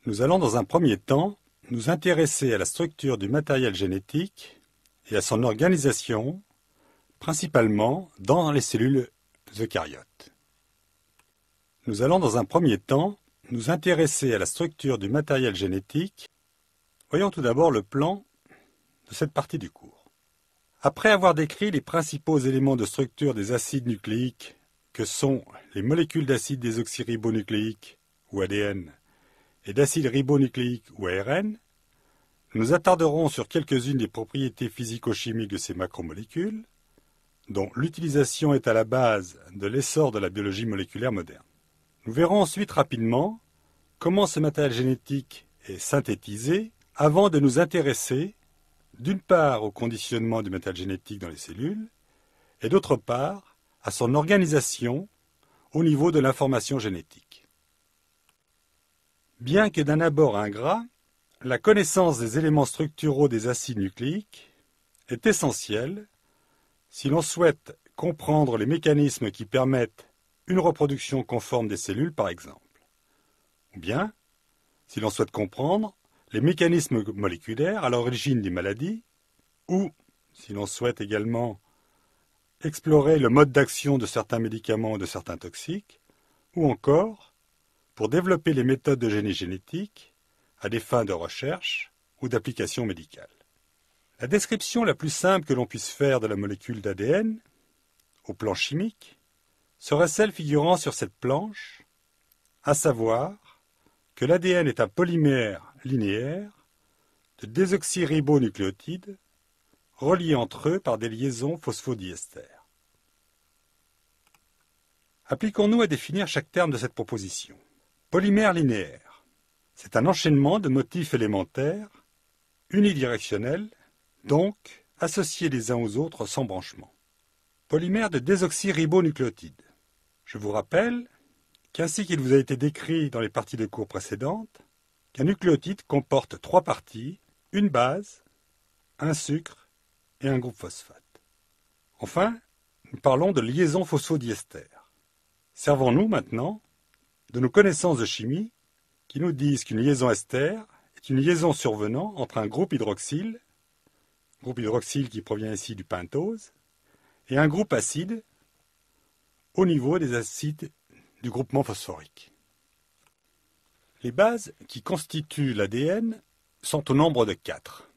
Nous allons dans un premier temps nous intéresser à la structure du matériel génétique et à son organisation, principalement dans les cellules eucaryotes. Nous allons dans un premier temps nous intéresser à la structure du matériel génétique. Voyons tout d'abord le plan de cette partie du cours. Après avoir décrit les principaux éléments de structure des acides nucléiques que sont les molécules d'acide désoxyribonucléique ou ADN et d'acide ribonucléique ou ARN, nous nous attarderons sur quelques-unes des propriétés physico-chimiques de ces macromolécules, dont l'utilisation est à la base de l'essor de la biologie moléculaire moderne. Nous verrons ensuite rapidement comment ce matériel génétique est synthétisé avant de nous intéresser d'une part au conditionnement du matériel génétique dans les cellules et d'autre part à son organisation au niveau de l'information génétique. Bien que d'un abord ingrat, la connaissance des éléments structuraux des acides nucléiques est essentielle si l'on souhaite comprendre les mécanismes qui permettent une reproduction conforme des cellules, par exemple. Ou bien, si l'on souhaite comprendre les mécanismes moléculaires à l'origine des maladies, ou si l'on souhaite également explorer le mode d'action de certains médicaments ou de certains toxiques, ou encore pour développer les méthodes de génie génétique à des fins de recherche ou d'application médicale. La description la plus simple que l'on puisse faire de la molécule d'ADN, au plan chimique, serait celle figurant sur cette planche, à savoir que l'ADN est un polymère linéaire de désoxyribonucléotides reliés entre eux par des liaisons phosphodiester. Appliquons-nous à définir chaque terme de cette proposition. Polymère linéaire, c'est un enchaînement de motifs élémentaires, unidirectionnels, donc associés les uns aux autres sans branchement. Polymère de désoxyribonucléotides. Je vous rappelle qu'ainsi qu'il vous a été décrit dans les parties de cours précédentes, qu'un nucléotide comporte 3 parties, une base, un sucre et un groupe phosphate. Enfin, nous parlons de liaison phosphodiester. Servons-nous maintenant de nos connaissances de chimie qui nous disent qu'une liaison ester est une liaison survenant entre un groupe hydroxyle qui provient ici du pentose, et un groupe acide au niveau des acides du groupement phosphorique. Les bases qui constituent l'ADN sont au nombre de 4.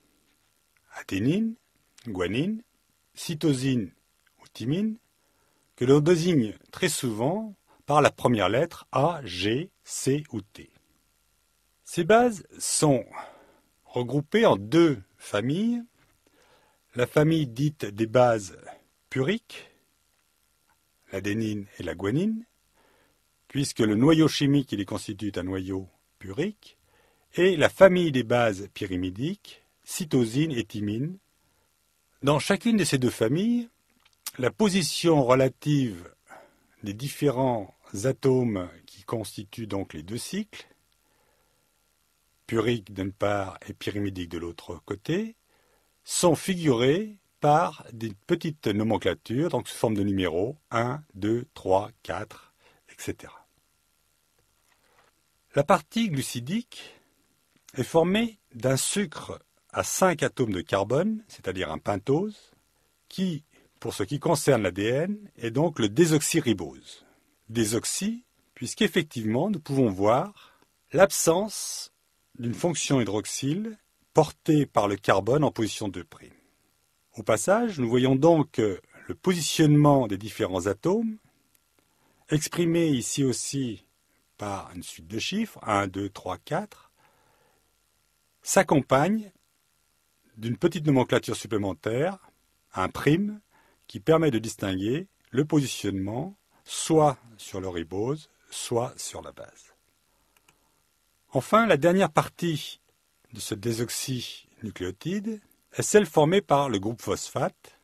Adénine, guanine, cytosine ou thymine, que l'on désigne très souvent par la première lettre A, G, C ou T. Ces bases sont regroupées en 2 familles. La famille dite des bases puriques, l'adénine et la guanine, puisque le noyau chimique qui les constitue est un noyau purique, et la famille des bases pyrimidiques, cytosine et thymine. Dans chacune de ces 2 familles, la position relative des différents atomes qui constituent donc les 2 cycles, puriques d'une part et pyrimidiques de l'autre côté, sont figurés par des petites nomenclatures, donc sous forme de numéros 1, 2, 3, 4, etc. La partie glucidique est formée d'un sucre à 5 atomes de carbone, c'est-à-dire un pentose, qui, pour ce qui concerne l'ADN, est donc le désoxyribose. Désoxy, puisqu'effectivement nous pouvons voir l'absence d'une fonction hydroxyle portée par le carbone en position 2'. Au passage, nous voyons donc le positionnement des différents atomes, exprimé ici aussi par une suite de chiffres, 1, 2, 3, 4, s'accompagne d'une petite nomenclature supplémentaire, un prime, qui permet de distinguer le positionnement soit sur le ribose, soit sur la base. Enfin, la dernière partie de ce désoxynucléotide est celle formée par le groupe phosphate.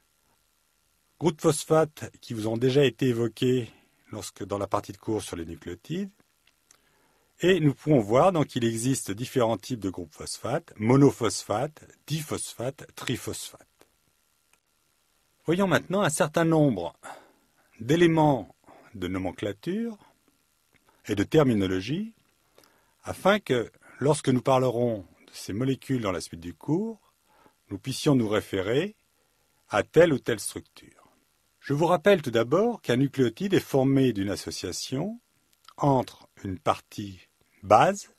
Groupe phosphate qui vous ont déjà été évoqués dans la partie de cours sur les nucléotides. Et nous pouvons voir donc qu'il existe différents types de groupes phosphate, monophosphate, diphosphate, triphosphate. Voyons maintenant un certain nombre d'éléments de nomenclature et de terminologie afin que lorsque nous parlerons de ces molécules dans la suite du cours, nous puissions nous référer à telle ou telle structure. Je vous rappelle tout d'abord qu'un nucléotide est formé d'une association entre une partie base,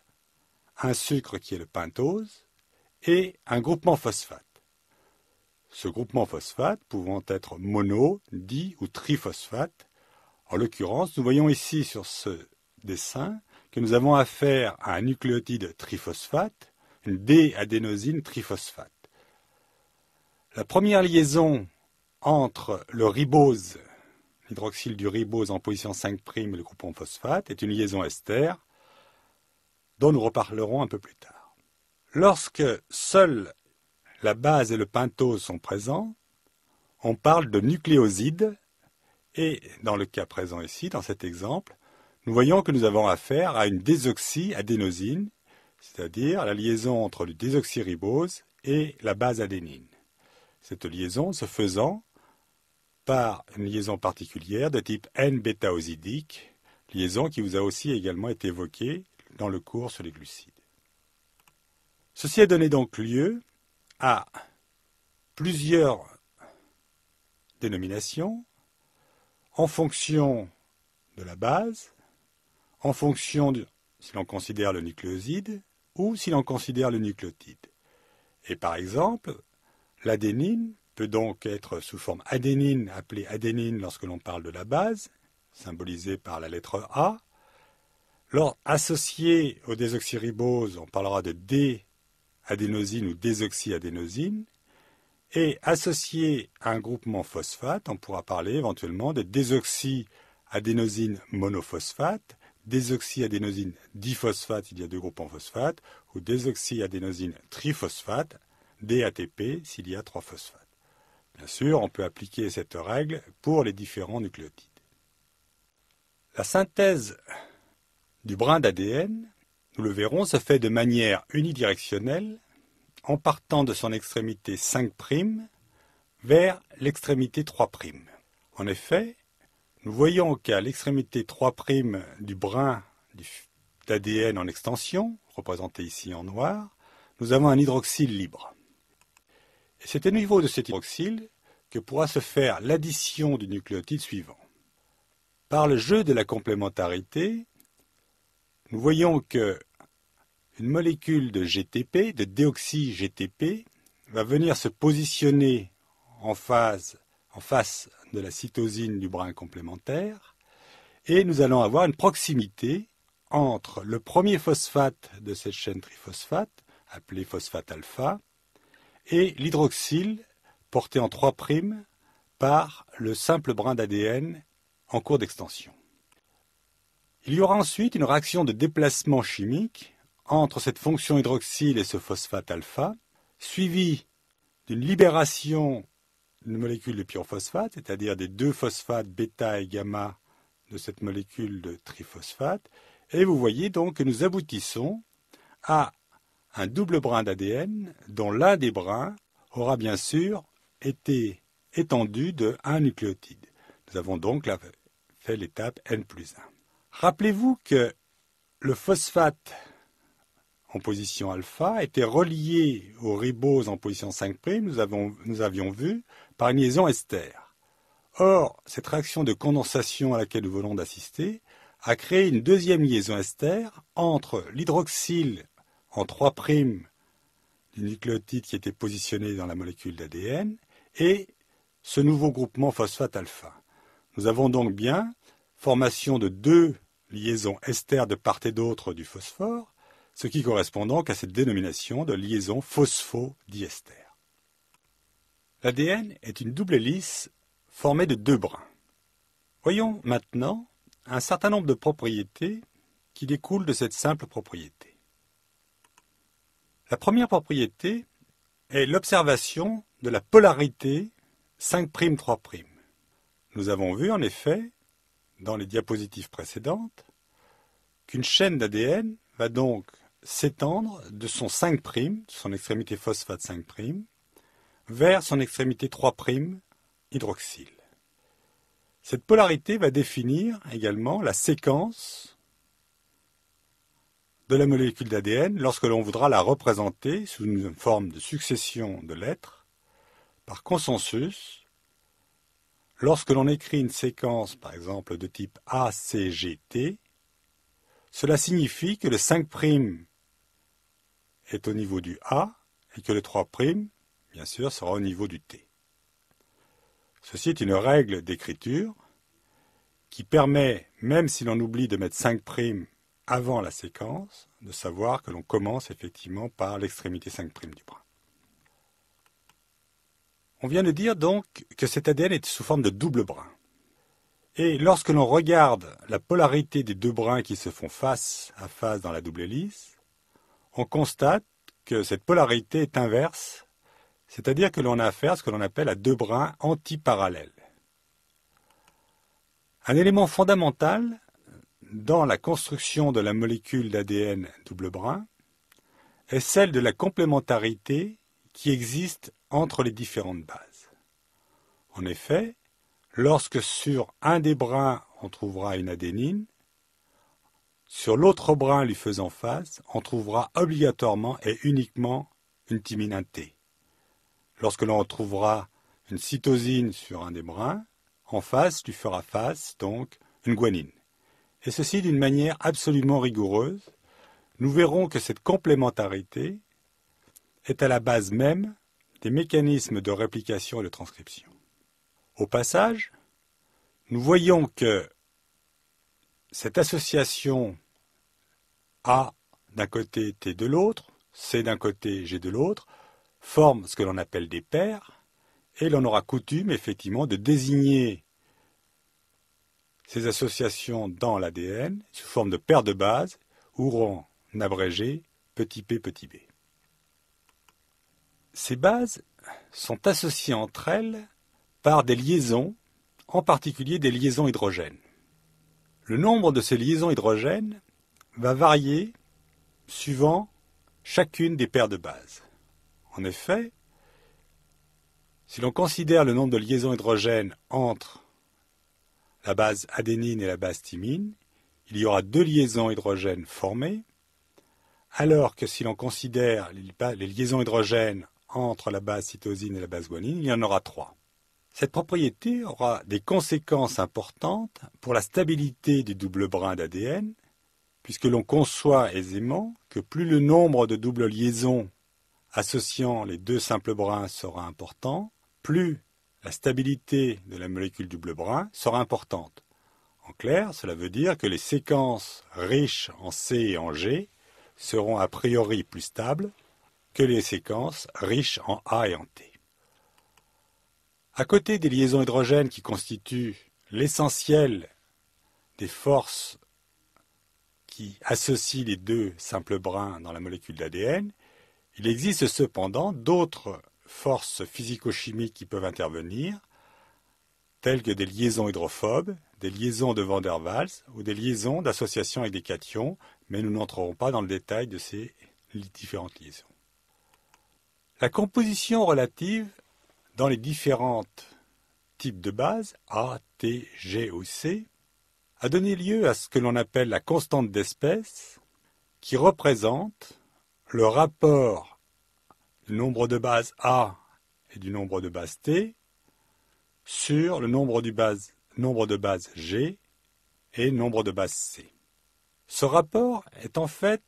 un sucre qui est le pentose, et un groupement phosphate. Ce groupement phosphate pouvant être mono, di ou triphosphate. En l'occurrence, nous voyons ici sur ce dessin que nous avons affaire à un nucléotide triphosphate, une D-adénosine triphosphate. La première liaison entre le ribose, l'hydroxyle du ribose en position 5' et le groupement phosphate, est une liaison ester dont nous reparlerons un peu plus tard. Lorsque seuls la base et le pentose sont présents, on parle de nucléoside et dans le cas présent ici, dans cet exemple, nous voyons que nous avons affaire à une désoxyadénosine, c'est-à-dire la liaison entre le désoxyribose et la base adénine. Cette liaison se faisant par une liaison particulière de type N-bêta-osidique, liaison qui vous a aussi également été évoquée dans le cours sur les glucides. Ceci a donné donc lieu à plusieurs dénominations en fonction de la base, en fonction de si l'on considère le nucléoside ou si l'on considère le nucléotide. Et par exemple, l'adénine peut donc être sous forme adénine, appelée adénine lorsque l'on parle de la base, symbolisée par la lettre A. Lors associée au désoxyribose, on parlera de D-adénosine ou désoxyadénosine. Et associée à un groupement phosphate, on pourra parler éventuellement de désoxyadénosine monophosphate, désoxyadénosine diphosphate, il y a deux groupements phosphates, ou désoxyadénosine triphosphate, DATP, s'il y a trois phosphates. Bien sûr, on peut appliquer cette règle pour les différents nucléotides. La synthèse du brin d'ADN, nous le verrons, se fait de manière unidirectionnelle en partant de son extrémité 5' vers l'extrémité 3'. En effet, nous voyons qu'à l'extrémité 3' du brin d'ADN en extension, représenté ici en noir, nous avons un hydroxyle libre. Et c'est au niveau de cet hydroxyle que pourra se faire l'addition du nucléotide suivant. Par le jeu de la complémentarité, nous voyons que une molécule de GTP, de déoxy-GTP, va venir se positionner en face de la cytosine du brin complémentaire et nous allons avoir une proximité entre le premier phosphate de cette chaîne triphosphate, appelé phosphate alpha, et l'hydroxyle porté en 3' par le simple brin d'ADN en cours d'extension. Il y aura ensuite une réaction de déplacement chimique entre cette fonction hydroxyle et ce phosphate alpha, suivie d'une libération d'une molécule de pyrophosphate, c'est-à-dire des deux phosphates bêta et gamma de cette molécule de triphosphate, et vous voyez donc que nous aboutissons à un double brin d'ADN dont l'un des brins aura bien sûr été étendu de un nucléotide. Nous avons donc fait l'étape N+1. Rappelez-vous que le phosphate en position alpha était relié au ribose en position 5', nous avions vu, par une liaison ester. Or, cette réaction de condensation à laquelle nous venons d'assister a créé une deuxième liaison ester entre l'hydroxyle en 3' du nucléotide qui était positionné dans la molécule d'ADN et ce nouveau groupement phosphate alpha. Nous avons donc bien formation de deux liaisons ester de part et d'autre du phosphore, ce qui correspond donc à cette dénomination de liaison phosphodiester. L'ADN est une double hélice formée de deux brins. Voyons maintenant un certain nombre de propriétés qui découlent de cette simple propriété. La première propriété est l'observation de la polarité 5', 3'. Nous avons vu en effet, dans les diapositives précédentes, qu'une chaîne d'ADN va donc s'étendre de son 5', son extrémité phosphate 5', vers son extrémité 3' hydroxyle. Cette polarité va définir également la séquence de la molécule d'ADN lorsque l'on voudra la représenter sous une forme de succession de lettres par consensus. Lorsque l'on écrit une séquence, par exemple, de type ACGT, cela signifie que le 5' est au niveau du A et que le 3', bien sûr, sera au niveau du T. Ceci est une règle d'écriture qui permet, même si l'on oublie de mettre 5' avant la séquence, de savoir que l'on commence effectivement par l'extrémité 5' du brin. On vient de dire donc que cet ADN est sous forme de double brin. Et lorsque l'on regarde la polarité des deux brins qui se font face à face dans la double hélice, on constate que cette polarité est inverse, c'est-à-dire que l'on a affaire à ce que l'on appelle à deux brins antiparallèles. Un élément fondamental dans la construction de la molécule d'ADN double brin est celle de la complémentarité qui existe entre les différentes bases. En effet, lorsque sur un des brins on trouvera une adénine, sur l'autre brin lui faisant face, on trouvera obligatoirement et uniquement une thymine, un T. Lorsque l'on trouvera une cytosine sur un des brins, en face lui fera face donc une guanine. Et ceci d'une manière absolument rigoureuse. Nous verrons que cette complémentarité est à la base même des mécanismes de réplication et de transcription. Au passage, nous voyons que cette association A d'un côté, T de l'autre, C d'un côté, G de l'autre, forme ce que l'on appelle des paires, et l'on aura coutume effectivement de désigner ces associations dans l'ADN sous forme de paires de bases ou en abrégé petit p, petit b. Ces bases sont associées entre elles par des liaisons, en particulier des liaisons hydrogènes. Le nombre de ces liaisons hydrogènes va varier suivant chacune des paires de bases. En effet, si l'on considère le nombre de liaisons hydrogènes entre la base adénine et la base thymine, il y aura 2 liaisons hydrogènes formées, alors que si l'on considère les liaisons hydrogènes entre la base cytosine et la base guanine, il y en aura 3. Cette propriété aura des conséquences importantes pour la stabilité du double brin d'ADN, puisque l'on conçoit aisément que plus le nombre de doubles liaisons associant les 2 simples brins sera important, plus la stabilité de la molécule double brin sera importante. En clair, cela veut dire que les séquences riches en C et en G seront a priori plus stables que les séquences riches en A et en T. À côté des liaisons hydrogènes qui constituent l'essentiel des forces qui associent les 2 simples brins dans la molécule d'ADN, il existe cependant d'autres forces physico-chimiques qui peuvent intervenir, telles que des liaisons hydrophobes, des liaisons de Van der Waals ou des liaisons d'association avec des cations, mais nous n'entrerons pas dans le détail de ces différentes liaisons. La composition relative dans les différents types de bases, A, T, G ou C, a donné lieu à ce que l'on appelle la constante d'espèce, qui représente le rapport du nombre de bases A et du nombre de bases T sur le nombre de bases G et nombre de bases C. Ce rapport est en fait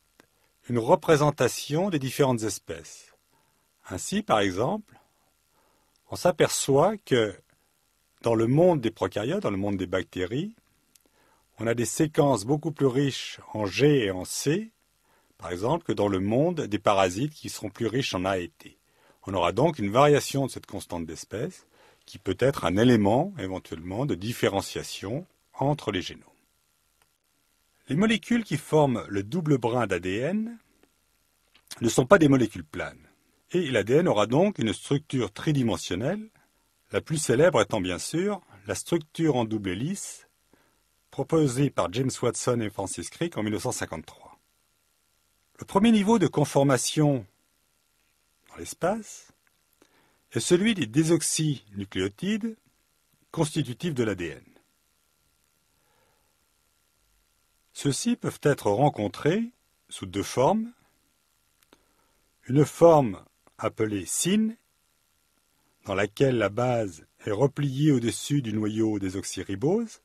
une représentation des différentes espèces. Ainsi, par exemple, on s'aperçoit que dans le monde des prokaryotes, dans le monde des bactéries, on a des séquences beaucoup plus riches en G et en C, par exemple, que dans le monde des parasites qui seront plus riches en A et T. On aura donc une variation de cette constante d'espèce qui peut être un élément, éventuellement, de différenciation entre les génomes. Les molécules qui forment le double brin d'ADN ne sont pas des molécules planes. Et l'ADN aura donc une structure tridimensionnelle, la plus célèbre étant bien sûr la structure en double hélice proposée par James Watson et Francis Crick en 1953. Le premier niveau de conformation dans l'espace est celui des désoxynucléotides constitutifs de l'ADN. Ceux-ci peuvent être rencontrés sous deux formes. Une forme appelée syn, dans laquelle la base est repliée au-dessus du noyau désoxyribose,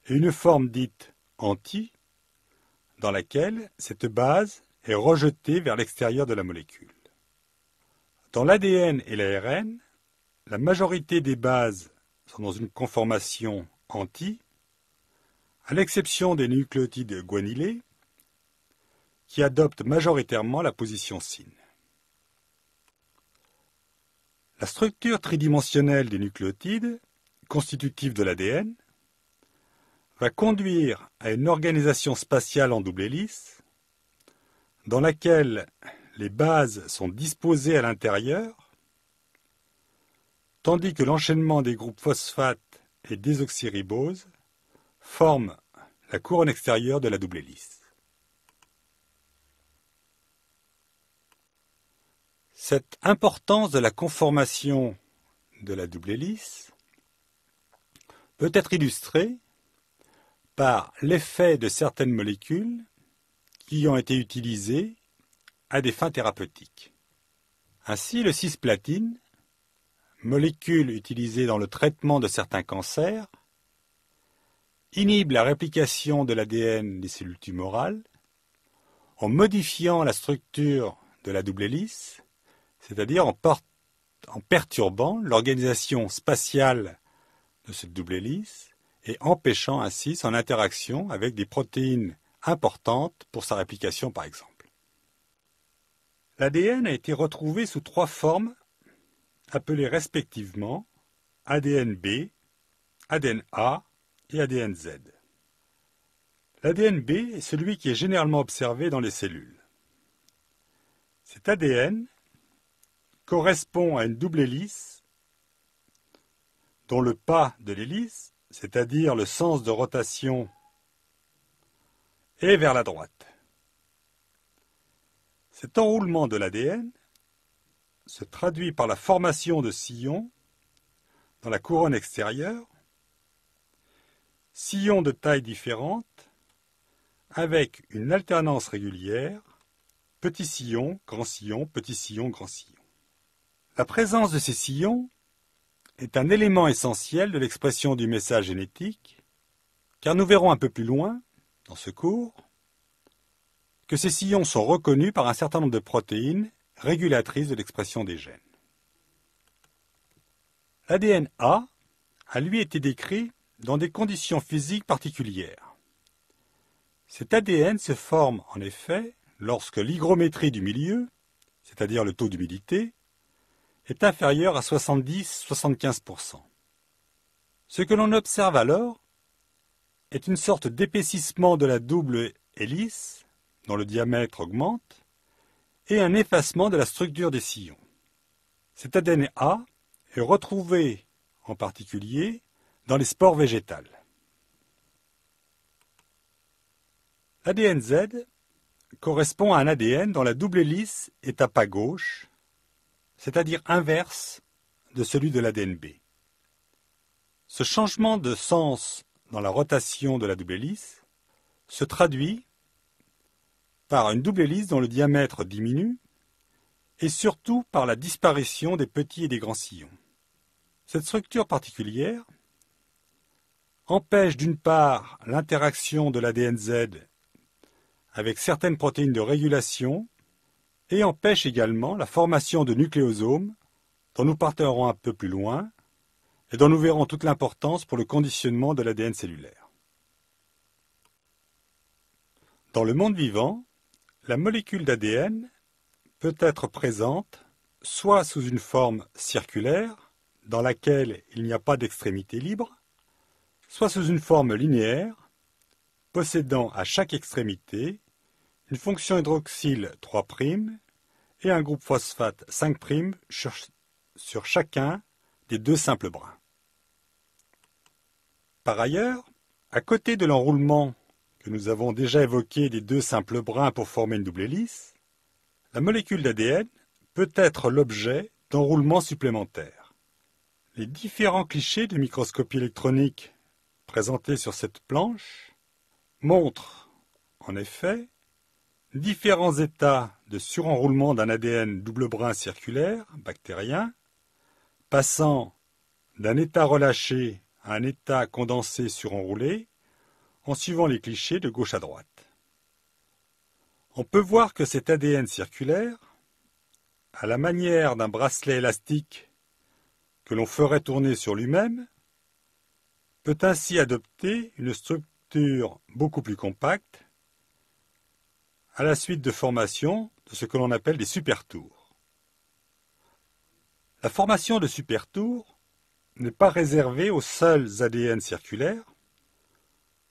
et une forme dite anti, dans laquelle cette base est rejetée vers l'extérieur de la molécule. Dans l'ADN et l'ARN, la majorité des bases sont dans une conformation anti, à l'exception des nucléotides guanylés, qui adoptent majoritairement la position syn. La structure tridimensionnelle des nucléotides, constitutive de l'ADN, va conduire à une organisation spatiale en double hélice, dans laquelle les bases sont disposées à l'intérieur, tandis que l'enchaînement des groupes phosphate et désoxyribose forme la couronne extérieure de la double hélice. Cette importance de la conformation de la double hélice peut être illustrée par l'effet de certaines molécules qui ont été utilisées à des fins thérapeutiques. Ainsi, le cisplatine, molécule utilisée dans le traitement de certains cancers, inhibe la réplication de l'ADN des cellules tumorales en modifiant la structure de la double hélice, c'est-à-dire en perturbant l'organisation spatiale de cette double hélice et empêchant ainsi son interaction avec des protéines importantes pour sa réplication par exemple. L'ADN a été retrouvé sous trois formes appelées respectivement ADN B, ADN A et ADN Z. L'ADN B est celui qui est généralement observé dans les cellules. Cet ADN correspond à une double hélice dont le pas de l'hélice, c'est-à-dire le sens de rotation, est vers la droite. Cet enroulement de l'ADN se traduit par la formation de sillons dans la couronne extérieure, sillons de tailles différentes, avec une alternance régulière, petit sillon, grand sillon, petit sillon, grand sillon. La présence de ces sillons est un élément essentiel de l'expression du message génétique, car nous verrons un peu plus loin, dans ce cours, que ces sillons sont reconnus par un certain nombre de protéines régulatrices de l'expression des gènes. L'ADN A a lui été décrit dans des conditions physiques particulières. Cet ADN se forme en effet lorsque l'hygrométrie du milieu, c'est-à-dire le taux d'humidité, est inférieur à 70-75%. Ce que l'on observe alors est une sorte d'épaississement de la double hélice, dont le diamètre augmente, et un effacement de la structure des sillons. Cet ADN A est retrouvé en particulier dans les spores végétales. L'ADN Z correspond à un ADN dont la double hélice est à pas gauche, c'est-à-dire inverse de celui de l'ADN B. Ce changement de sens dans la rotation de la double hélice se traduit par une double hélice dont le diamètre diminue et surtout par la disparition des petits et des grands sillons. Cette structure particulière empêche d'une part l'interaction de l'ADN Z avec certaines protéines de régulation et empêche également la formation de nucléosomes dont nous parlerons un peu plus loin et dont nous verrons toute l'importance pour le conditionnement de l'ADN cellulaire. Dans le monde vivant, la molécule d'ADN peut être présente soit sous une forme circulaire, dans laquelle il n'y a pas d'extrémité libre, soit sous une forme linéaire, possédant à chaque extrémité une fonction hydroxyle 3' et un groupe phosphate 5' sur chacun des deux simples brins. Par ailleurs, à côté de l'enroulement que nous avons déjà évoqué des deux simples brins pour former une double hélice, la molécule d'ADN peut être l'objet d'enroulements supplémentaires. Les différents clichés de microscopie électronique présentés sur cette planche montrent, en effet, différents états de surenroulement d'un ADN double brin circulaire bactérien, passant d'un état relâché à un état condensé surenroulé, en suivant les clichés de gauche à droite. On peut voir que cet ADN circulaire, à la manière d'un bracelet élastique que l'on ferait tourner sur lui-même, peut ainsi adopter une structure beaucoup plus compacte à la suite de formation de ce que l'on appelle des supertours. La formation de supertours n'est pas réservée aux seuls ADN circulaires.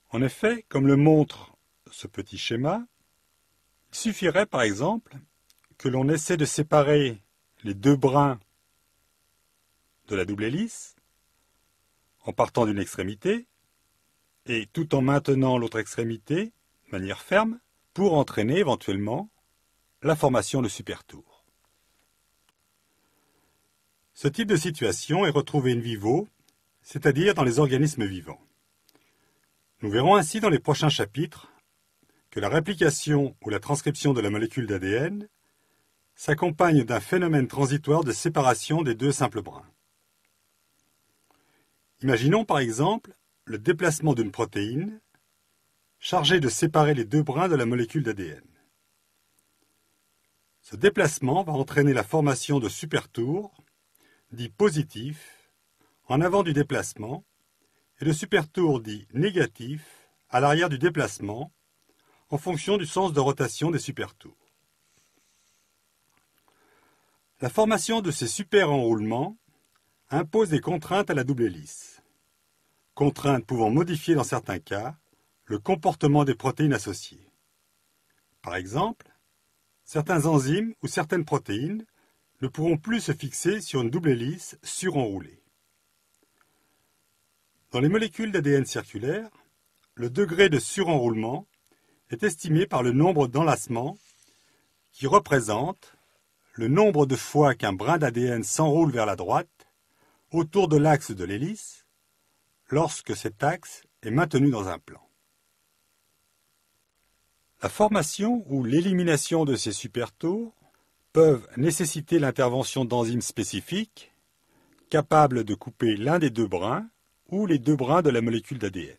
En effet, comme le montre ce petit schéma, il suffirait par exemple que l'on essaie de séparer les deux brins de la double hélice en partant d'une extrémité et tout en maintenant l'autre extrémité de manière ferme pour entraîner éventuellement la formation de supertours. Ce type de situation est retrouvé in vivo, c'est-à-dire dans les organismes vivants. Nous verrons ainsi dans les prochains chapitres que la réplication ou la transcription de la molécule d'ADN s'accompagne d'un phénomène transitoire de séparation des deux simples brins. Imaginons par exemple le déplacement d'une protéine chargée de séparer les deux brins de la molécule d'ADN. Ce déplacement va entraîner la formation de supertours, dits positifs, en avant du déplacement, et de supertours dits négatifs à l'arrière du déplacement, en fonction du sens de rotation des supertours. La formation de ces super-enroulements impose des contraintes à la double hélice, contraintes pouvant modifier dans certains cas le comportement des protéines associées. Par exemple, certains enzymes ou certaines protéines ne pourront plus se fixer sur une double hélice surenroulée. Dans les molécules d'ADN circulaire, le degré de surenroulement est estimé par le nombre d'enlacements qui représente le nombre de fois qu'un brin d'ADN s'enroule vers la droite autour de l'axe de l'hélice lorsque cet axe est maintenu dans un plan. La formation ou l'élimination de ces supertours peuvent nécessiter l'intervention d'enzymes spécifiques capables de couper l'un des deux brins ou les deux brins de la molécule d'ADN.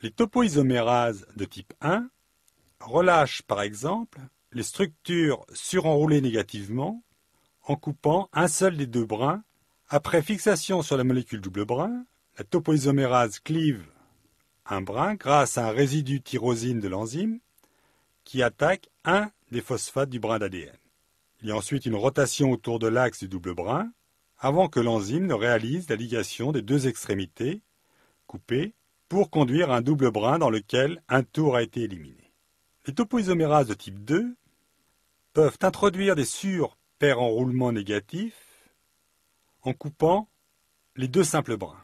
Les topoisomérases de type 1 relâchent par exemple les structures surenroulées négativement en coupant un seul des deux brins. Après fixation sur la molécule double brin, la topoisomérase clive un brin grâce à un résidu tyrosine de l'enzyme qui attaque un des phosphates du brin d'ADN. Il y a ensuite une rotation autour de l'axe du double brin avant que l'enzyme ne réalise la ligation des deux extrémités coupées pour conduire un double brin dans lequel un tour a été éliminé. Les topoisomérases de type 2 peuvent introduire des sur-pair-enroulements négatifs en coupant les deux simples brins.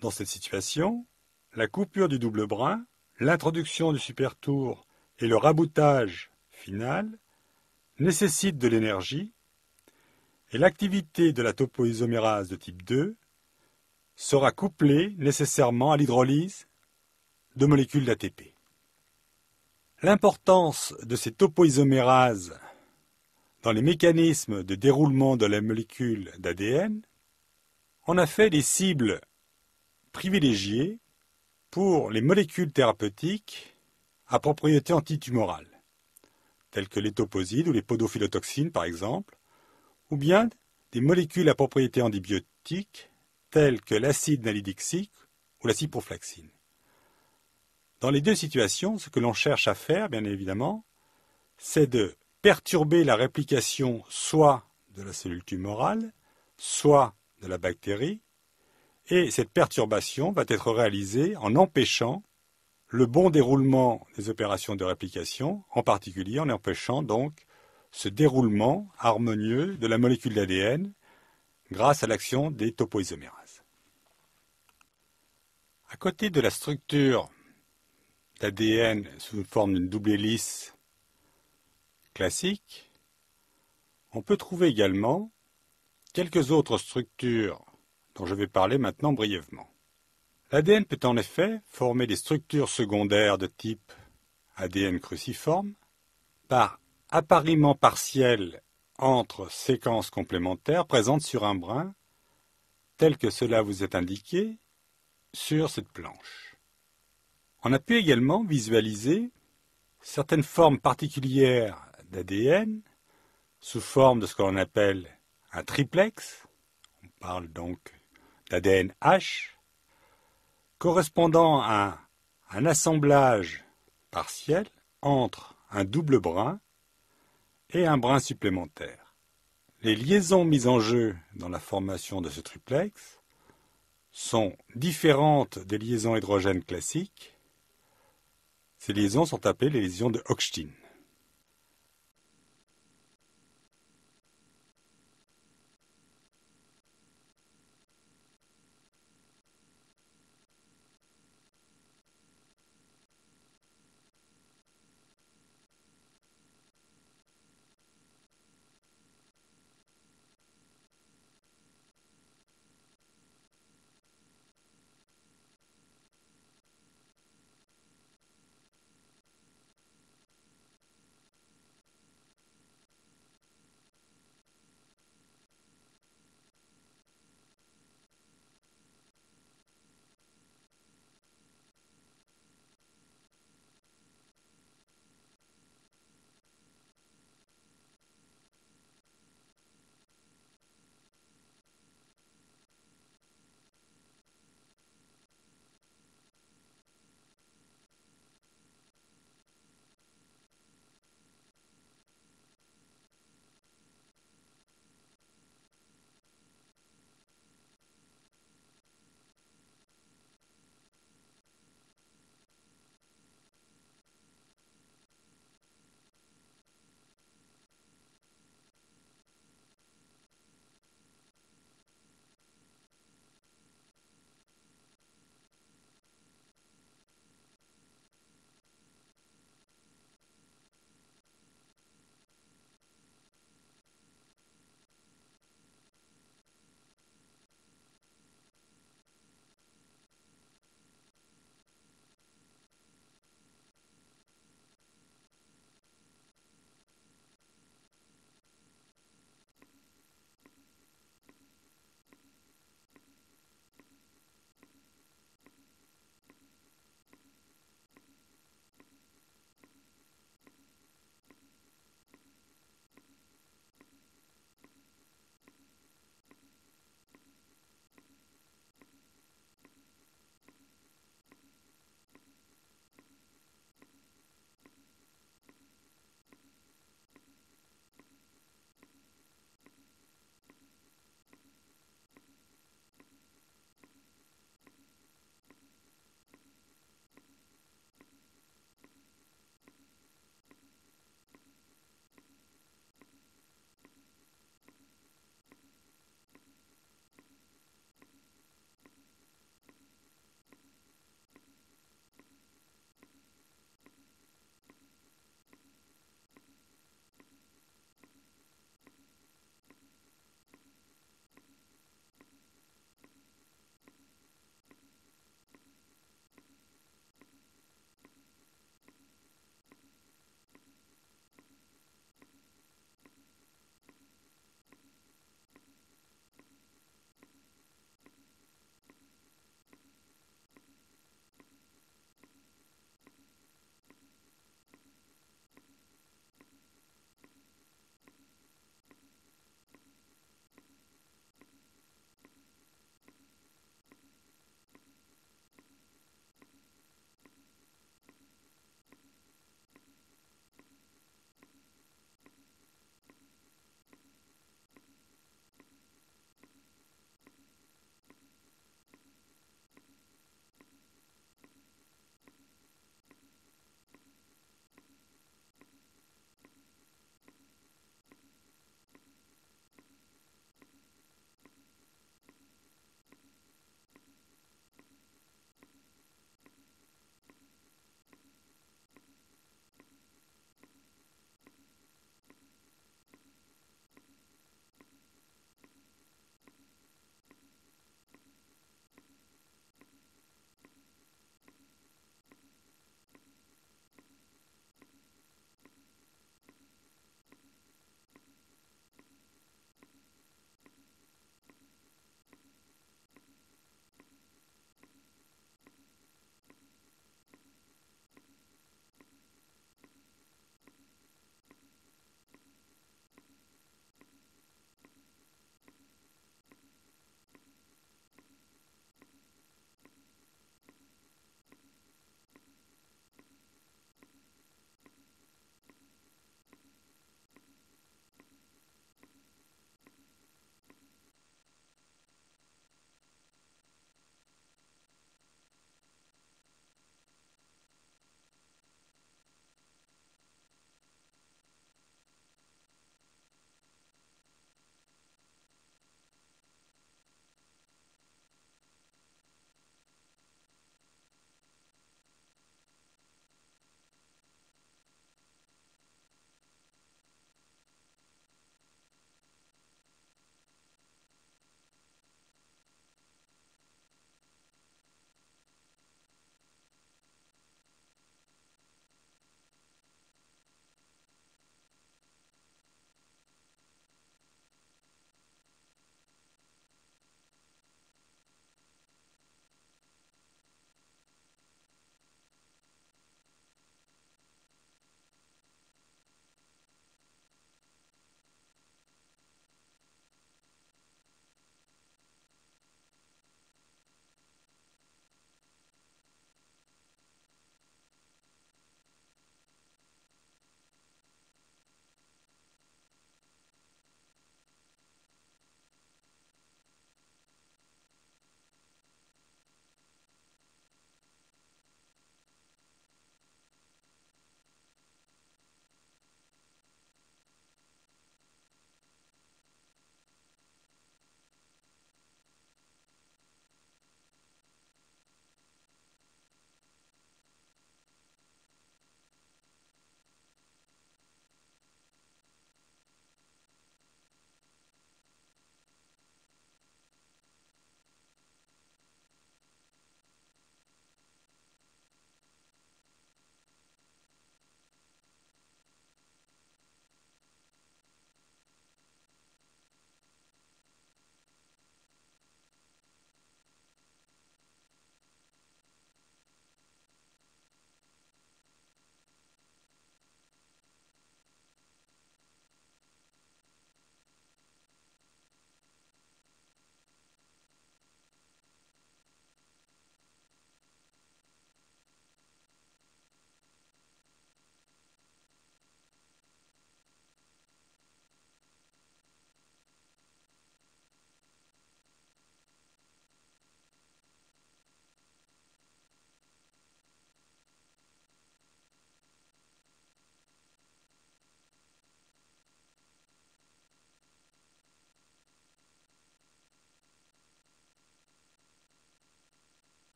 Dans cette situation, la coupure du double brin, l'introduction du supertour et le raboutage final nécessitent de l'énergie et l'activité de la topoisomérase de type 2 sera couplée nécessairement à l'hydrolyse de molécules d'ATP. L'importance de ces topoisomérases dans les mécanismes de déroulement de la molécule d'ADN en a fait des cibles privilégiées pour les molécules thérapeutiques à propriétés antitumorales, telles que les toposides ou les podophylotoxines par exemple, ou bien des molécules à propriétés antibiotiques telles que l'acide nalidixique ou la ciprofloxacine. Dans les deux situations, ce que l'on cherche à faire, bien évidemment, c'est de perturber la réplication soit de la cellule tumorale, soit de la bactérie, et cette perturbation va être réalisée en empêchant le bon déroulement des opérations de réplication, en particulier en empêchant donc ce déroulement harmonieux de la molécule d'ADN grâce à l'action des topoisomérases. À côté de la structure d'ADN sous forme d'une double hélice classique, on peut trouver également quelques autres structures dont je vais parler maintenant brièvement. L'ADN peut en effet former des structures secondaires de type ADN cruciforme, par appariement partiel entre séquences complémentaires présentes sur un brin, tel que cela vous est indiqué sur cette planche. On a pu également visualiser certaines formes particulières d'ADN sous forme de ce que l'on appelle un triplex, on parle donc d'ADN H, correspondant à un assemblage partiel entre un double brin et un brin supplémentaire. Les liaisons mises en jeu dans la formation de ce triplex sont différentes des liaisons hydrogènes classiques. Ces liaisons sont appelées les liaisons de Hochstein.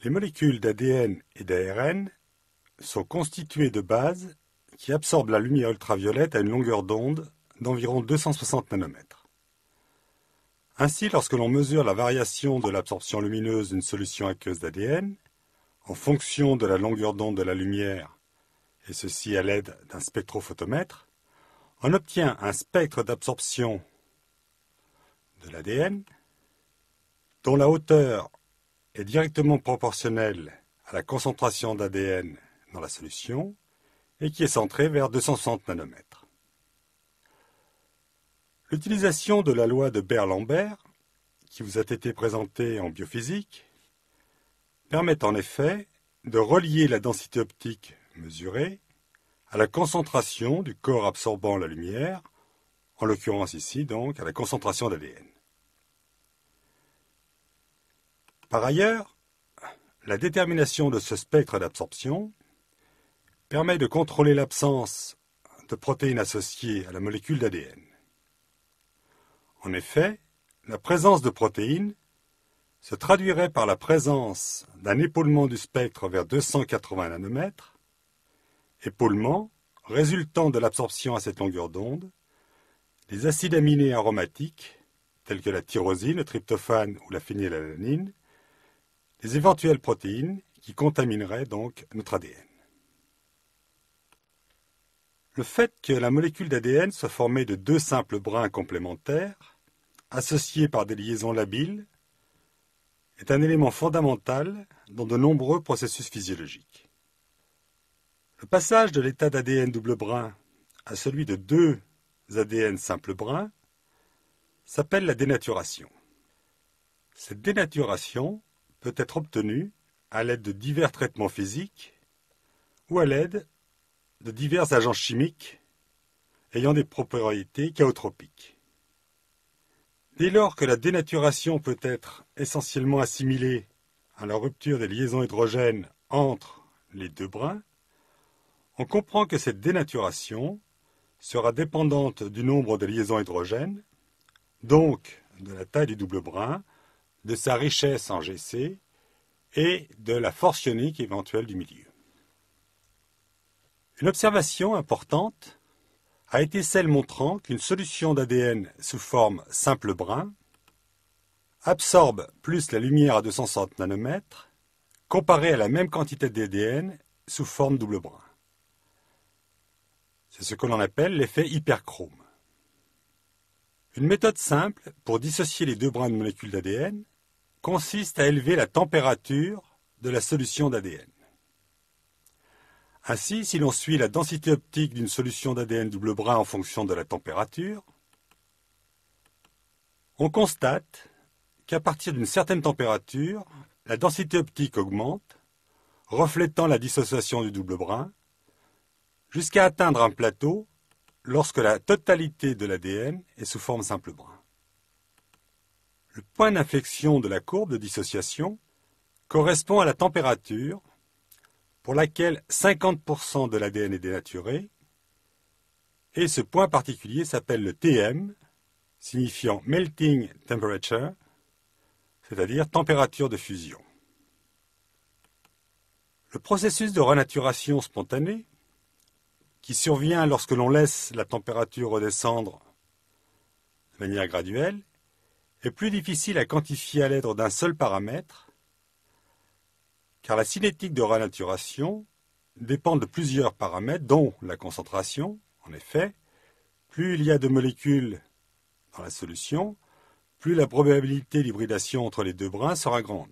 Les molécules d'ADN et d'ARN sont constituées de bases qui absorbent la lumière ultraviolette à une longueur d'onde d'environ 260 nanomètres. Ainsi, lorsque l'on mesure la variation de l'absorption lumineuse d'une solution aqueuse d'ADN, en fonction de la longueur d'onde de la lumière, et ceci à l'aide d'un spectrophotomètre, on obtient un spectre d'absorption de l'ADN dont la hauteur est directement proportionnelle à la concentration d'ADN dans la solution et qui est centré vers 260 nanomètres. L'utilisation de la loi de Beer-Lambert, qui vous a été présentée en biophysique, permet en effet de relier la densité optique mesurée à la concentration du corps absorbant la lumière, en l'occurrence ici donc à la concentration d'ADN. Par ailleurs, la détermination de ce spectre d'absorption permet de contrôler l'absence de protéines associées à la molécule d'ADN. En effet, la présence de protéines se traduirait par la présence d'un épaulement du spectre vers 280 nanomètres, épaulement résultant de l'absorption à cette longueur d'onde des acides aminés aromatiques tels que la tyrosine, le tryptophane ou la phénylalanine, des éventuelles protéines qui contamineraient donc notre ADN. Le fait que la molécule d'ADN soit formée de deux simples brins complémentaires, associés par des liaisons labiles, est un élément fondamental dans de nombreux processus physiologiques. Le passage de l'état d'ADN double brin à celui de deux ADN simples brins s'appelle la dénaturation. Cette dénaturation peut être obtenue à l'aide de divers traitements physiques ou à l'aide de divers agents chimiques ayant des propriétés chaotropiques. Dès lors que la dénaturation peut être essentiellement assimilée à la rupture des liaisons hydrogènes entre les deux brins, on comprend que cette dénaturation sera dépendante du nombre de liaisons hydrogènes, donc de la taille du double brin, de sa richesse en GC et de la force ionique éventuelle du milieu. Une observation importante a été celle montrant qu'une solution d'ADN sous forme simple brin absorbe plus la lumière à 260 nanomètres comparée à la même quantité d'ADN sous forme double brin. C'est ce que l'on appelle l'effet hyperchrome. Une méthode simple pour dissocier les deux brins de molécules d'ADN consiste à élever la température de la solution d'ADN. Ainsi, si l'on suit la densité optique d'une solution d'ADN double brin en fonction de la température, on constate qu'à partir d'une certaine température, la densité optique augmente, reflétant la dissociation du double brin, jusqu'à atteindre un plateau lorsque la totalité de l'ADN est sous forme simple brin. Le point d'inflexion de la courbe de dissociation correspond à la température pour laquelle 50% de l'ADN est dénaturé, et ce point particulier s'appelle le TM, signifiant melting temperature, c'est-à-dire température de fusion. Le processus de renaturation spontanée, qui survient lorsque l'on laisse la température redescendre de manière graduelle, est plus difficile à quantifier à l'aide d'un seul paramètre, car la cinétique de renaturation dépend de plusieurs paramètres, dont la concentration. En effet, plus il y a de molécules dans la solution, plus la probabilité d'hybridation entre les deux brins sera grande.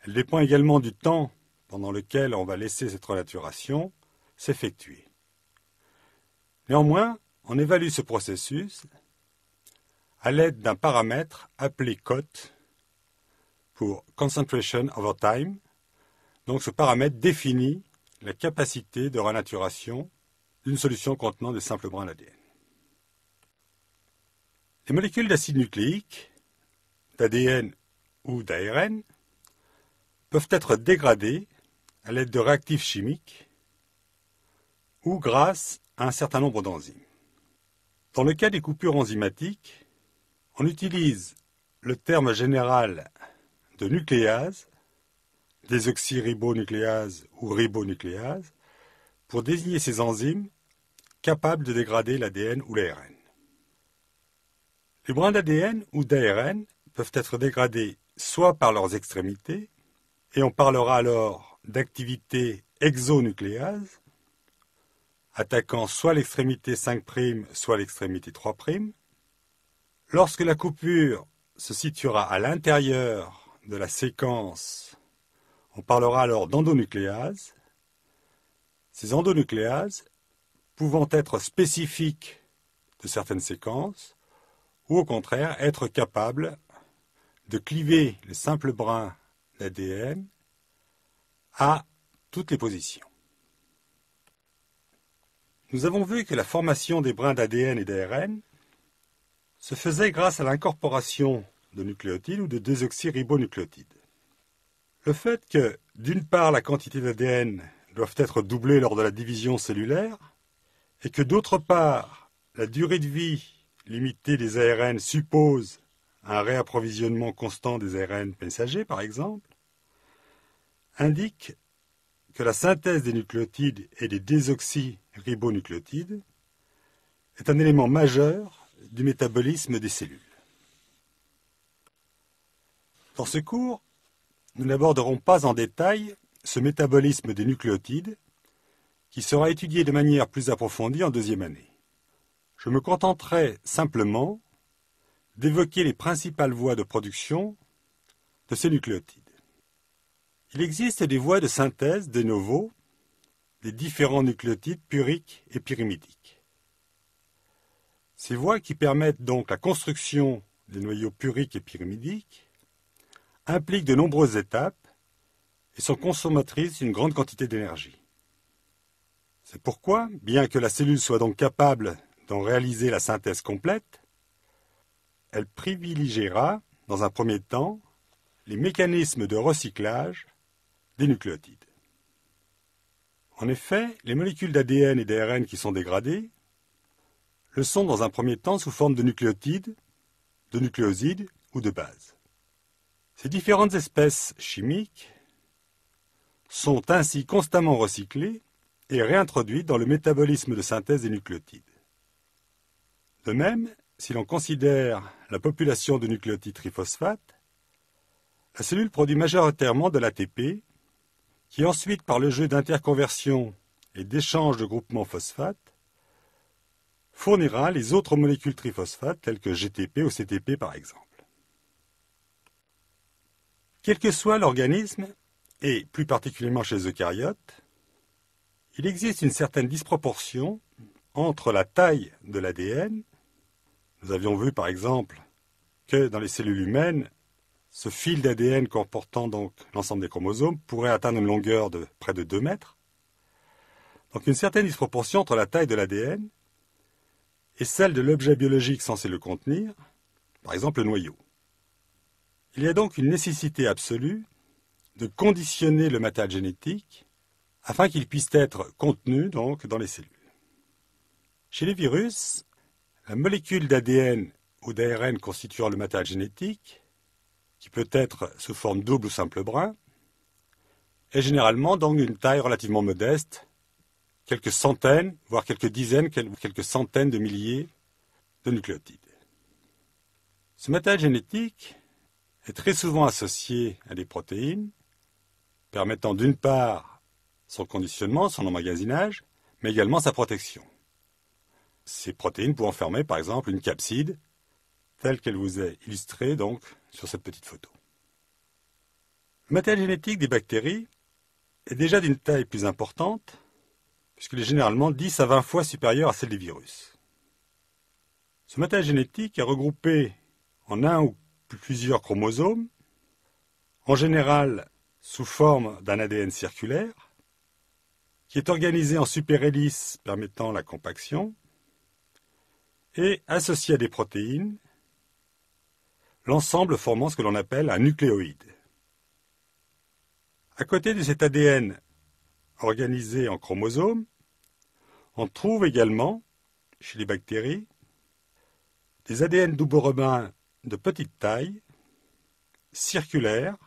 Elle dépend également du temps pendant lequel on va laisser cette renaturation s'effectuer. Néanmoins, on évalue ce processus à l'aide d'un paramètre appelé COT, pour Concentration over Time. Donc ce paramètre définit la capacité de renaturation d'une solution contenant des simples brins d'ADN. Les molécules d'acide nucléique, d'ADN ou d'ARN, peuvent être dégradées à l'aide de réactifs chimiques ou grâce à un certain nombre d'enzymes. Dans le cas des coupures enzymatiques, on utilise le terme général de nucléase désoxyribonucléase ou ribonucléase, pour désigner ces enzymes capables de dégrader l'ADN ou l'ARN. Les brins d'ADN ou d'ARN peuvent être dégradés soit par leurs extrémités, et on parlera alors d'activité exonucléase, attaquant soit l'extrémité 5', soit l'extrémité 3'. Lorsque la coupure se situera à l'intérieur de la séquence, on parlera alors d'endonucléase. Ces endonucléases pouvant être spécifiques de certaines séquences, ou au contraire être capables de cliver le simple brin d'ADN à toutes les positions. Nous avons vu que la formation des brins d'ADN et d'ARN se faisait grâce à l'incorporation de nucléotides ou de désoxyribonucléotides. Le fait que, d'une part, la quantité d'ADN doit être doublée lors de la division cellulaire, et que, d'autre part, la durée de vie limitée des ARN suppose un réapprovisionnement constant des ARN messagers, par exemple, indique que la synthèse des nucléotides et des désoxyribonucléotides est un élément majeur du métabolisme des cellules. Dans ce cours, nous n'aborderons pas en détail ce métabolisme des nucléotides qui sera étudié de manière plus approfondie en deuxième année. Je me contenterai simplement d'évoquer les principales voies de production de ces nucléotides. Il existe des voies de synthèse de novo des différents nucléotides puriques et pyrimidiques. Ces voies qui permettent donc la construction des noyaux puriques et pyrimidiques impliquent de nombreuses étapes et sont consommatrices d'une grande quantité d'énergie. C'est pourquoi, bien que la cellule soit donc capable d'en réaliser la synthèse complète, elle privilégiera, dans un premier temps, les mécanismes de recyclage des nucléotides. En effet, les molécules d'ADN et d'ARN qui sont dégradées le sont dans un premier temps sous forme de nucléotides, de nucléosides ou de bases. Ces différentes espèces chimiques sont ainsi constamment recyclées et réintroduites dans le métabolisme de synthèse des nucléotides. De même, si l'on considère la population de nucléotides triphosphates, la cellule produit majoritairement de l'ATP, qui ensuite, par le jeu d'interconversion et d'échange de groupements phosphates, fournira les autres molécules triphosphates telles que GTP ou CTP par exemple. Quel que soit l'organisme, et plus particulièrement chez les eucaryotes, il existe une certaine disproportion entre la taille de l'ADN. Nous avions vu par exemple que dans les cellules humaines, ce fil d'ADN comportant donc l'ensemble des chromosomes pourrait atteindre une longueur de près de 2 mètres. Donc une certaine disproportion entre la taille de l'ADN et celle de l'objet biologique censé le contenir, par exemple le noyau. Il y a donc une nécessité absolue de conditionner le matériel génétique afin qu'il puisse être contenu donc dans les cellules. Chez les virus, la molécule d'ADN ou d'ARN constituant le matériel génétique, qui peut être sous forme double ou simple brin, est généralement donc d'une taille relativement modeste, quelques centaines, voire quelques dizaines, quelques centaines de milliers de nucléotides. Ce matériel génétique est très souvent associé à des protéines, permettant d'une part son conditionnement, son emmagasinage, mais également sa protection. Ces protéines pouvant former par exemple une capside, telle qu'elle vous est illustrée donc sur cette petite photo. Le matériel génétique des bactéries est déjà d'une taille plus importante, puisqu'il est généralement 10 à 20 fois supérieur à celle des virus. Ce matériel génétique est regroupé en un ou plusieurs chromosomes, en général sous forme d'un ADN circulaire, qui est organisé en superhélices permettant la compaction, et associé à des protéines, l'ensemble formant ce que l'on appelle un nucléoïde. À côté de cet ADN organisé en chromosomes, on trouve également, chez les bactéries, des ADN double rebond de petite taille, circulaires,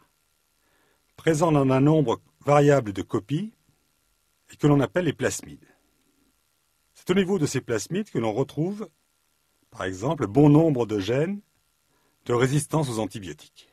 présents dans un nombre variable de copies et que l'on appelle les plasmides. C'est au niveau de ces plasmides que l'on retrouve, par exemple, bon nombre de gènes de résistance aux antibiotiques.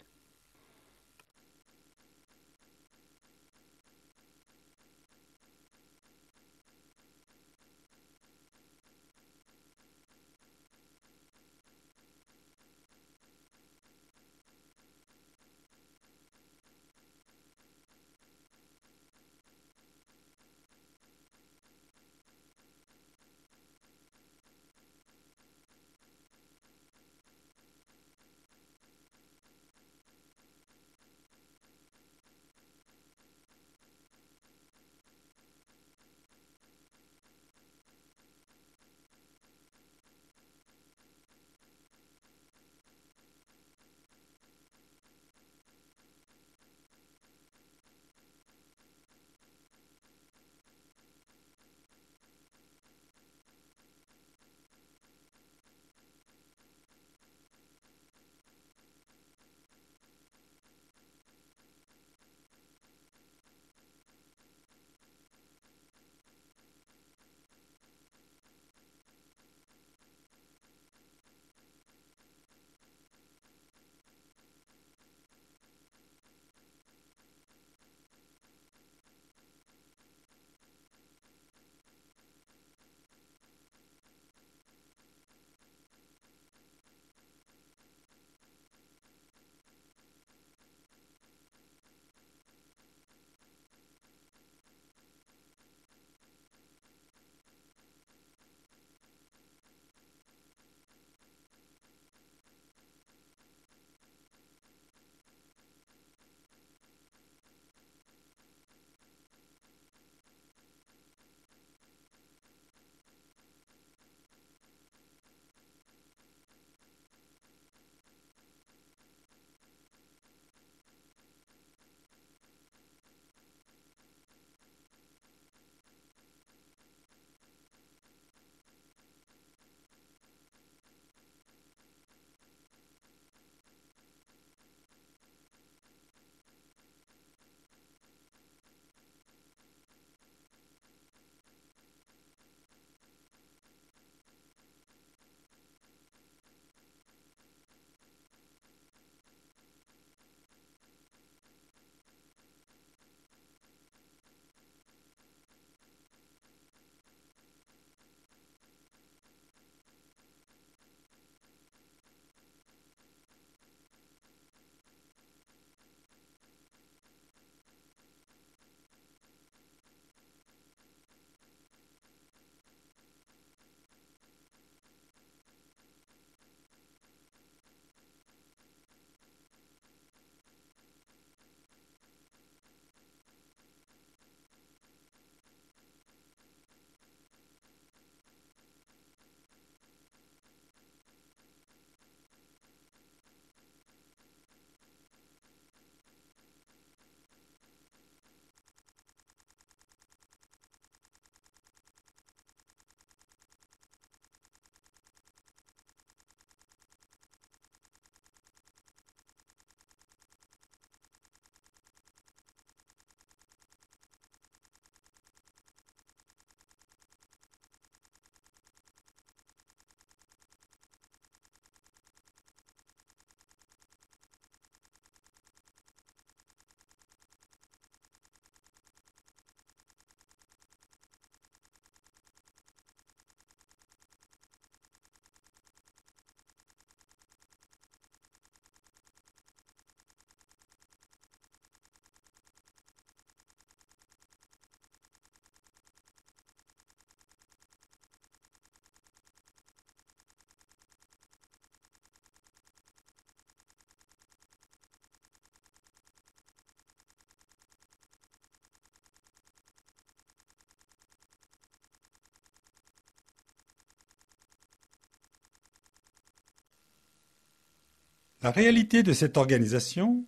La réalité de cette organisation,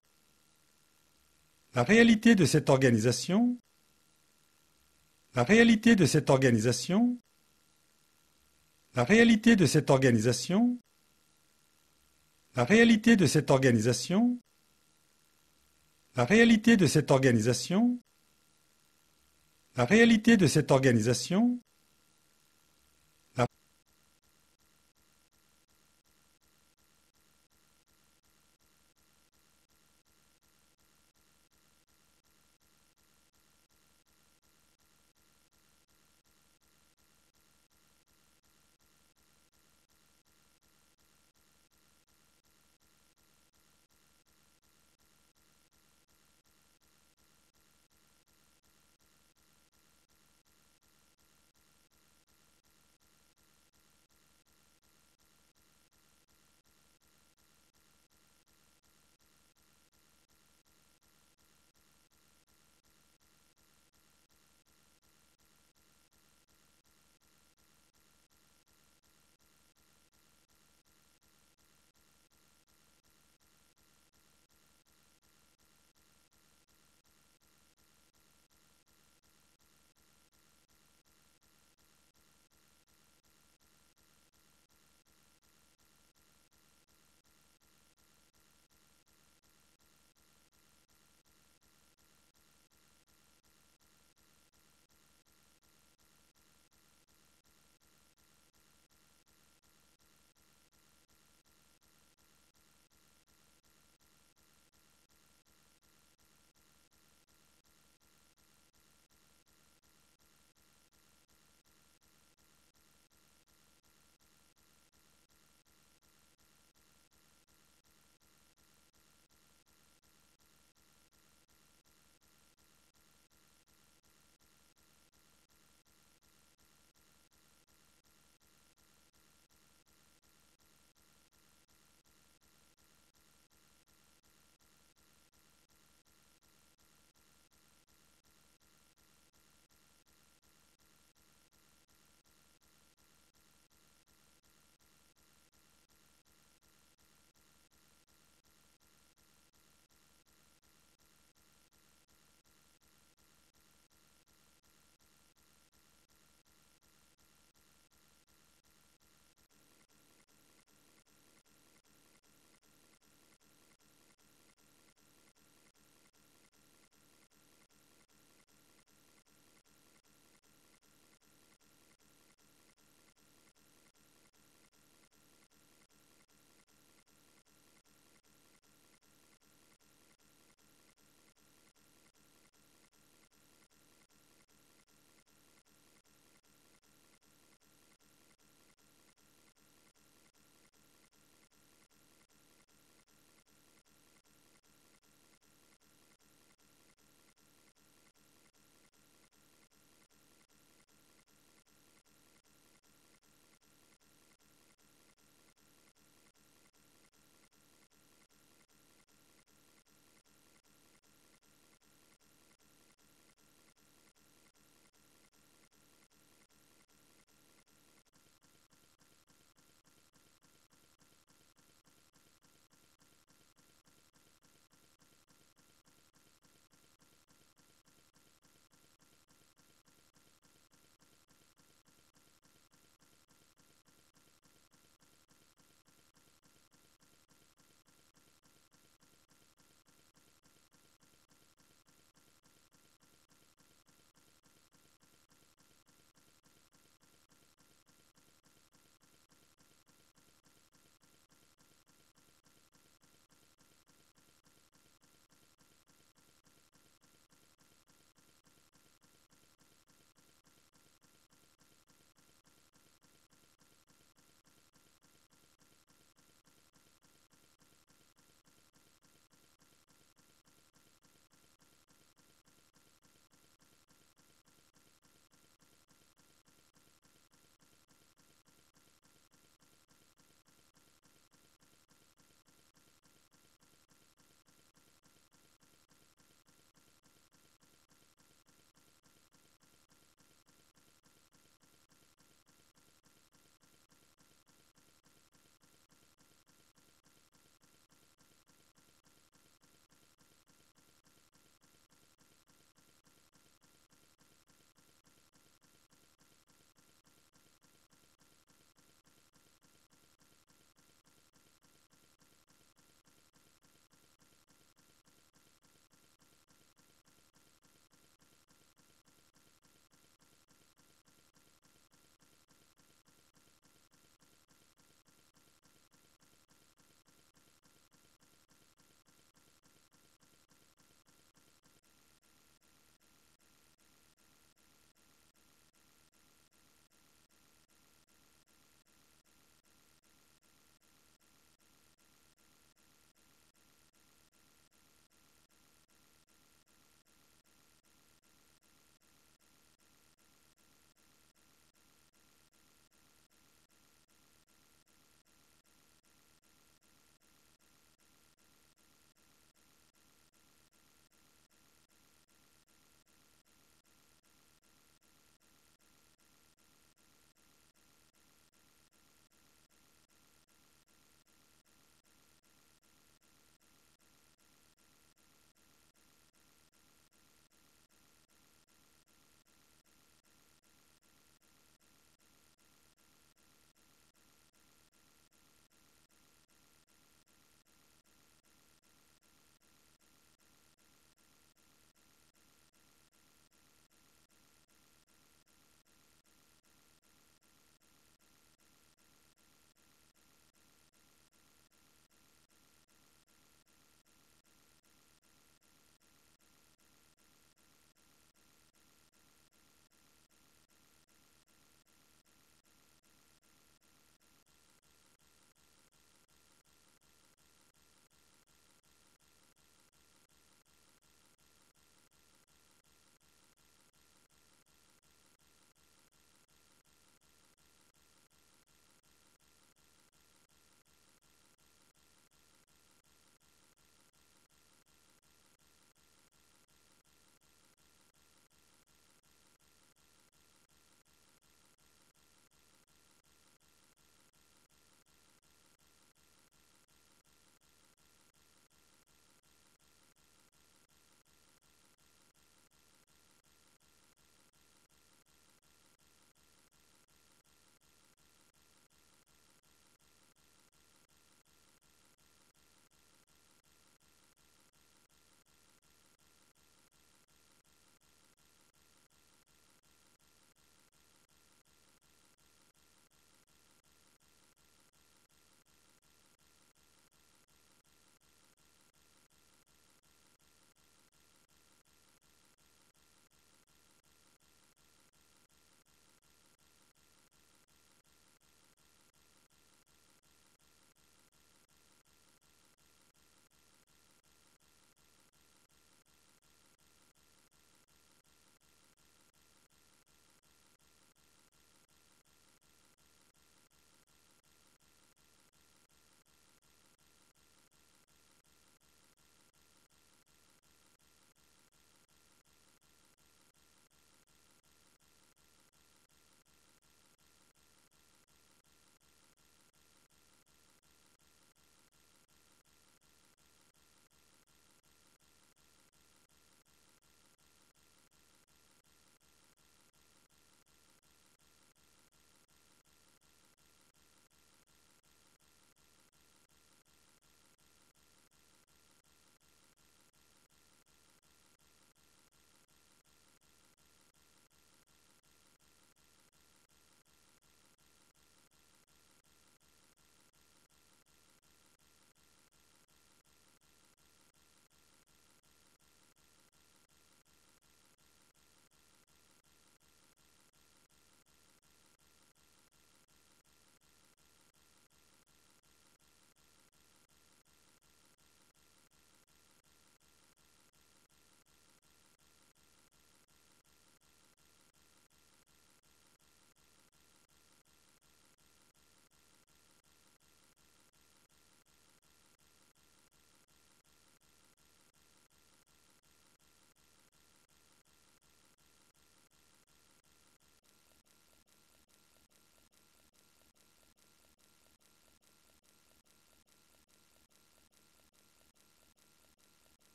la réalité de cette organisation, la réalité de cette organisation, la réalité de cette organisation, la réalité de cette organisation, La réalité de cette organisation, la réalité de cette organisation, la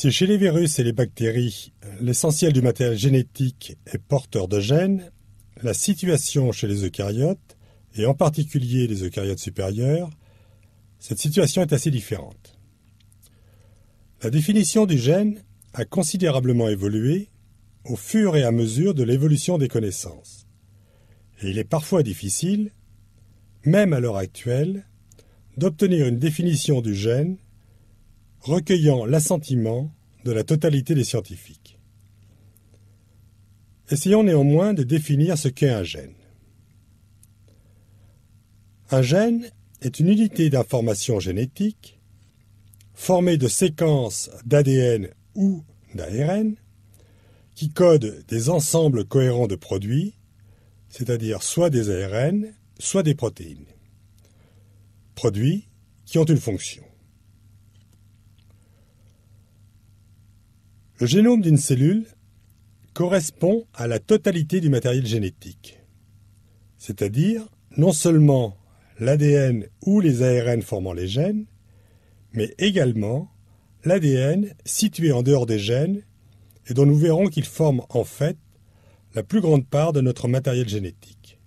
Si chez les virus et les bactéries, l'essentiel du matériel génétique est porteur de gènes, la situation chez les eucaryotes, et en particulier les eucaryotes supérieurs, cette situation est assez différente. La définition du gène a considérablement évolué au fur et à mesure de l'évolution des connaissances. Et il est parfois difficile, même à l'heure actuelle, d'obtenir une définition du gène recueillant l'assentiment de la totalité des scientifiques. Essayons néanmoins de définir ce qu'est un gène. Un gène est une unité d'information génétique formée de séquences d'ADN ou d'ARN qui codent des ensembles cohérents de produits, c'est-à-dire soit des ARN, soit des protéines. Produits qui ont une fonction. Le génome d'une cellule correspond à la totalité du matériel génétique, c'est-à-dire non seulement l'ADN ou les ARN formant les gènes, mais également l'ADN situé en dehors des gènes et dont nous verrons qu'il forme en fait la plus grande part de notre matériel génétique.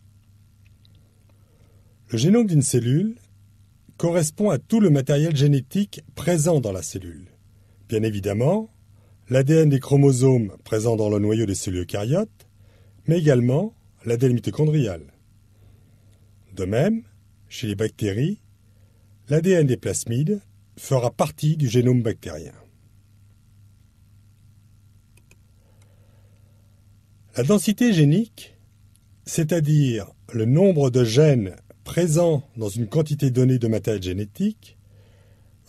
Le génome d'une cellule correspond à tout le matériel génétique présent dans la cellule. Bien évidemment, l'ADN des chromosomes présents dans le noyau des cellules eucaryotes, mais également l'ADN mitochondrial. De même, chez les bactéries, l'ADN des plasmides fera partie du génome bactérien. La densité génique, c'est-à-dire le nombre de gènes présents dans une quantité donnée de matériel génétique,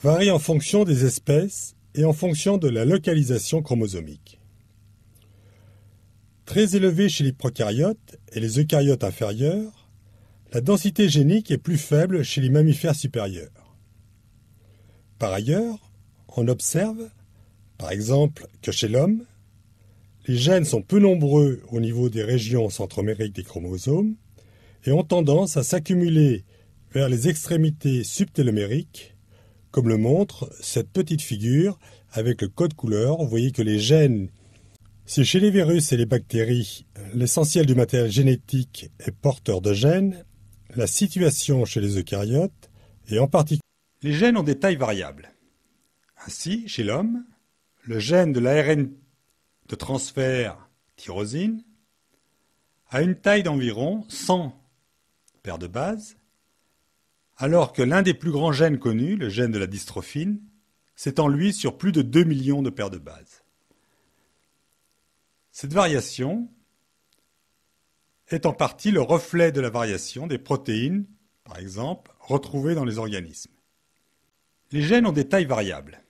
varie en fonction des espèces et en fonction de la localisation chromosomique. Très élevée chez les prokaryotes et les eucaryotes inférieurs, la densité génique est plus faible chez les mammifères supérieurs. Par ailleurs, on observe, par exemple, que chez l'homme, les gènes sont peu nombreux au niveau des régions centromériques des chromosomes et ont tendance à s'accumuler vers les extrémités subtélomériques, comme le montre cette petite figure avec le code couleur. Vous voyez que les gènes, si chez les virus et les bactéries, l'essentiel du matériel génétique est porteur de gènes, la situation chez les eucaryotes, et en particulier, les gènes ont des tailles variables. Ainsi, chez l'homme, le gène de l'ARN de transfert tyrosine a une taille d'environ 100 paires de bases, alors que l'un des plus grands gènes connus, le gène de la dystrophine, s'étend lui sur plus de 2 millions de paires de bases. Cette variation est en partie le reflet de la variation des protéines, par exemple, retrouvées dans les organismes. Les gènes ont des tailles variables.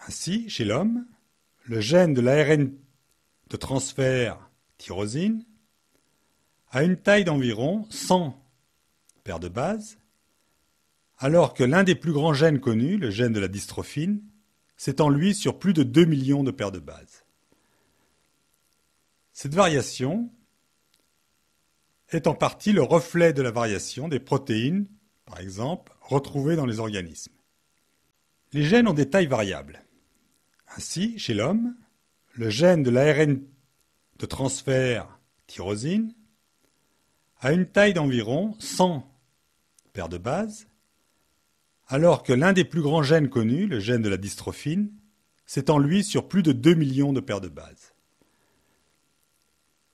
Ainsi, chez l'homme, le gène de l'ARN de transfert tyrosine a une taille d'environ 100 paires de bases, alors que l'un des plus grands gènes connus, le gène de la dystrophine, s'étend lui sur plus de 2 millions de paires de bases. Cette variation est en partie le reflet de la variation des protéines, par exemple, retrouvées dans les organismes. Les gènes ont des tailles variables. Ainsi, chez l'homme, le gène de l'ARN de transfert tyrosine a une taille d'environ 100 paires de bases, alors que l'un des plus grands gènes connus, le gène de la dystrophine, s'étend lui sur plus de 2 millions de paires de bases.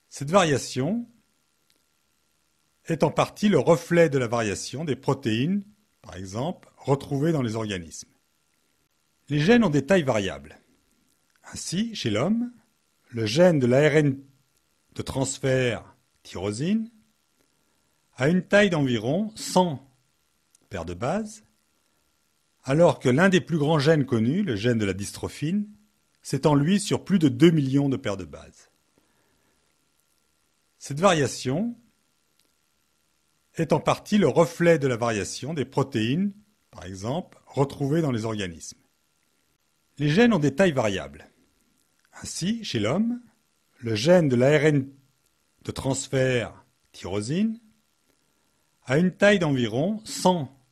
Cette variation est en partie le reflet de la variation des protéines, par exemple, retrouvées dans les organismes. Les gènes ont des tailles variables. Ainsi, chez l'homme, le gène de l'ARN de transfert tyrosine a une taille d'environ 100 paires de bases, alors que l'un des plus grands gènes connus, le gène de la dystrophine, s'étend lui sur plus de 2 millions de paires de bases. Cette variation est en partie le reflet de la variation des protéines, par exemple, retrouvées dans les organismes. Les gènes ont des tailles variables. Ainsi, chez l'homme, le gène de l'ARN de transfert tyrosine a une taille d'environ 100